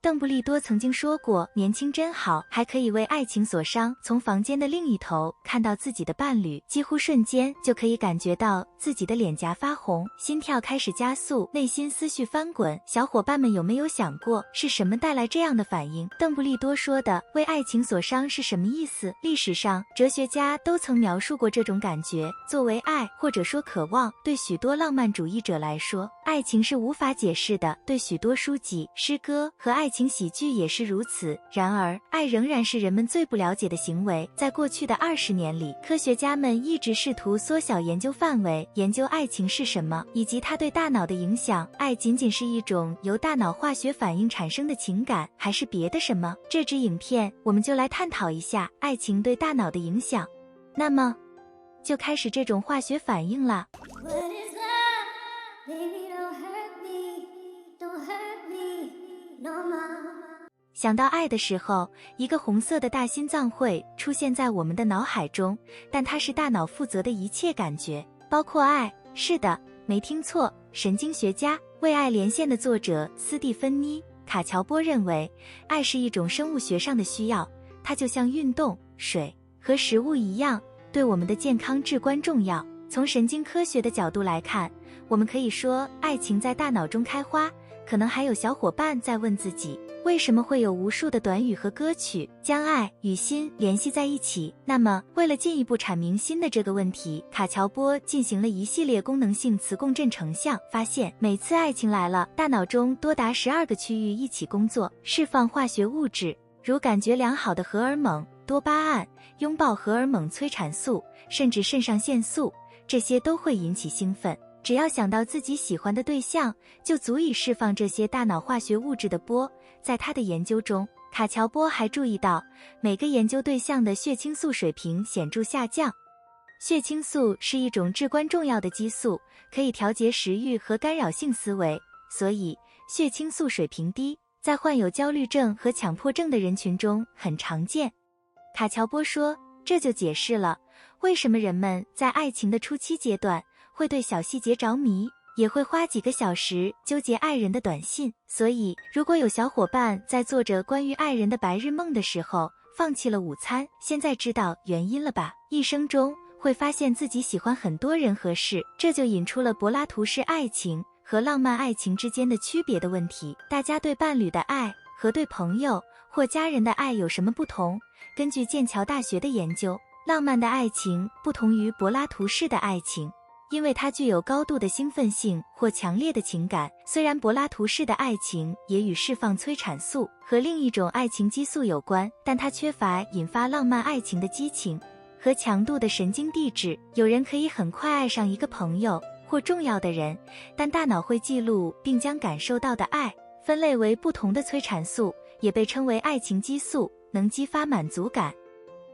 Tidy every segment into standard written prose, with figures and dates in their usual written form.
邓布利多曾经说过，年轻真好，还可以为爱情所伤。从房间的另一头看到自己的伴侣，几乎瞬间就可以感觉到自己的脸颊发红，心跳开始加速，内心思绪翻滚。小伙伴们有没有想过，是什么带来这样的反应？邓布利多说的为爱情所伤是什么意思？历史上哲学家都曾描述过这种感觉。作为爱或者说渴望，对许多浪漫主义者来说，爱情是无法解释的。对许多书籍、诗歌和爱情喜剧也是如此。然而，爱仍然是人们最不了解的行为。在过去的20年里，科学家们一直试图缩小研究范围，研究爱情是什么，以及它对大脑的影响。爱仅仅是一种由大脑化学反应产生的情感，还是别的什么？这支影片我们就来探讨一下爱情对大脑的影响。那么，就开始这种化学反应啦。想到爱的时候，一个红色的大心脏会出现在我们的脑海中，但它是大脑负责的一切感觉，包括爱。是的，没听错，神经学家《为爱连线》的作者斯蒂芬妮·卡乔波认为，爱是一种生物学上的需要，它就像运动、水和食物一样，对我们的健康至关重要。从神经科学的角度来看，我们可以说爱情在大脑中开花。可能还有小伙伴在问自己，为什么会有无数的短语和歌曲将爱与心联系在一起？那么，为了进一步阐明心的这个问题，卡乔波进行了一系列功能性磁共振成像，发现每次爱情来了，大脑中多达12个区域一起工作，释放化学物质，如感觉良好的荷尔蒙、多巴胺、拥抱荷尔蒙、催产素，甚至肾上腺素，这些都会引起兴奋。只要想到自己喜欢的对象，就足以释放这些大脑化学物质的波。在他的研究中，卡乔波还注意到，每个研究对象的血清素水平显著下降。血清素是一种至关重要的激素，可以调节食欲和干扰性思维，所以血清素水平低，在患有焦虑症和强迫症的人群中很常见。卡乔波说，这就解释了为什么人们在爱情的初期阶段会对小细节着迷，也会花几个小时纠结爱人的短信。所以，如果有小伙伴在做着关于爱人的白日梦的时候放弃了午餐，现在知道原因了吧？一生中会发现自己喜欢很多人和事，这就引出了柏拉图式爱情和浪漫爱情之间的区别的问题。大家对伴侣的爱和对朋友或家人的爱有什么不同？根据剑桥大学的研究，浪漫的爱情不同于柏拉图式的爱情，因为它具有高度的兴奋性或强烈的情感。虽然柏拉图式的爱情也与释放催产素和另一种爱情激素有关，但它缺乏引发浪漫爱情的激情和强度的神经递质。有人可以很快爱上一个朋友或重要的人，但大脑会记录并将感受到的爱分类为不同的催产素，也被称为爱情激素，能激发满足感、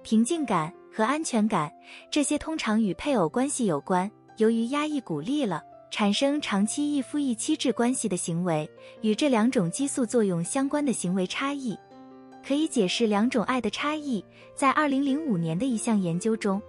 平静感和安全感。这些通常与配偶关系有关。由于压抑鼓励了产生长期一夫一妻制关系的行为，与这两种激素作用相关的行为差异，可以解释两种爱的差异。在2005年的一项研究中，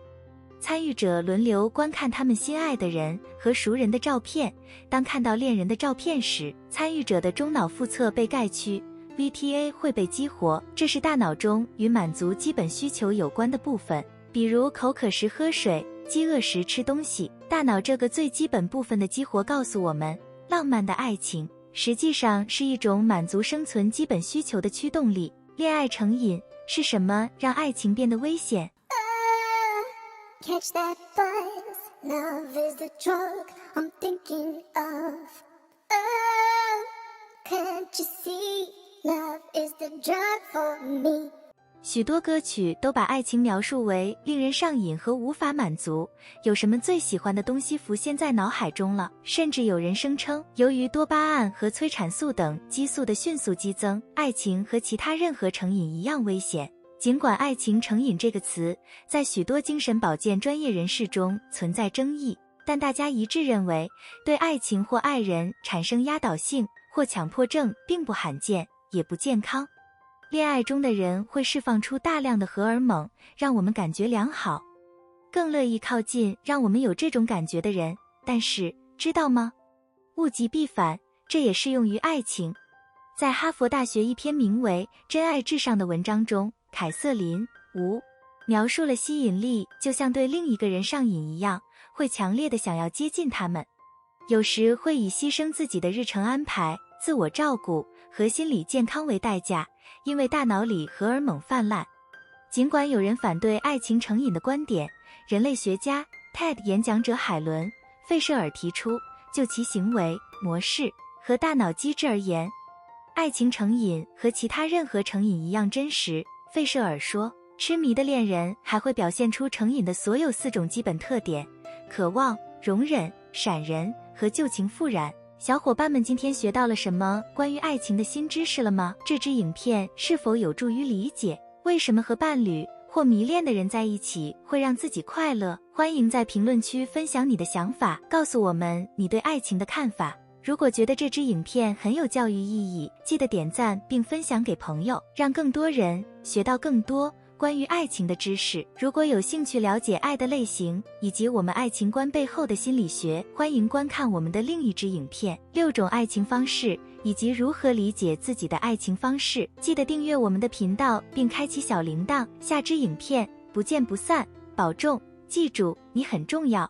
参与者轮流观看他们心爱的人和熟人的照片。当看到恋人的照片时，参与者的中脑腹侧被盖区 VTA 会被激活，这是大脑中与满足基本需求有关的部分，比如口渴时喝水，饥饿时吃东西。大脑这个最基本部分的激活告诉我们，浪漫的爱情实际上是一种满足生存基本需求的驱动力。恋爱成瘾是什么让爱情变得危险？Catch that buzz, love is the drug I'm thinking of. Oh, can't you see, love is the drug for me. 许多歌曲都把爱情描述为令人上瘾和无法满足，有什么最喜欢的东西浮现在脑海中了？甚至有人声称，由于多巴胺和催产素等激素的迅速激增，爱情和其他任何成瘾一样危险。尽管爱情成瘾这个词在许多精神保健专业人士中存在争议，但大家一致认为，对爱情或爱人产生压倒性或强迫症并不罕见，也不健康。恋爱中的人会释放出大量的荷尔蒙，让我们感觉良好，更乐意靠近让我们有这种感觉的人。但是，知道吗？物极必反，这也适用于爱情。在哈佛大学一篇名为《真爱至上》的文章中，凯瑟琳·吴描述了吸引力就像对另一个人上瘾一样，会强烈的想要接近他们，有时会以牺牲自己的日程安排、自我照顾和心理健康为代价，因为大脑里荷尔蒙泛滥。尽管有人反对爱情成瘾的观点，人类学家 TED 演讲者海伦·费舍尔提出，就其行为模式和大脑机制而言，爱情成瘾和其他任何成瘾一样真实。费舍尔说，痴迷的恋人还会表现出成瘾的所有4种基本特点：渴望、容忍、闪人和旧情复燃。小伙伴们，今天学到了什么关于爱情的新知识了吗？这支影片是否有助于理解为什么和伴侣或迷恋的人在一起会让自己快乐？欢迎在评论区分享你的想法，告诉我们你对爱情的看法。如果觉得这支影片很有教育意义，记得点赞并分享给朋友，让更多人学到更多关于爱情的知识。如果有兴趣了解爱的类型以及我们爱情观背后的心理学，欢迎观看我们的另一支影片《6种爱情方式》以及如何理解自己的爱情方式。记得订阅我们的频道并开启小铃铛，下支影片不见不散，保重，记住你很重要。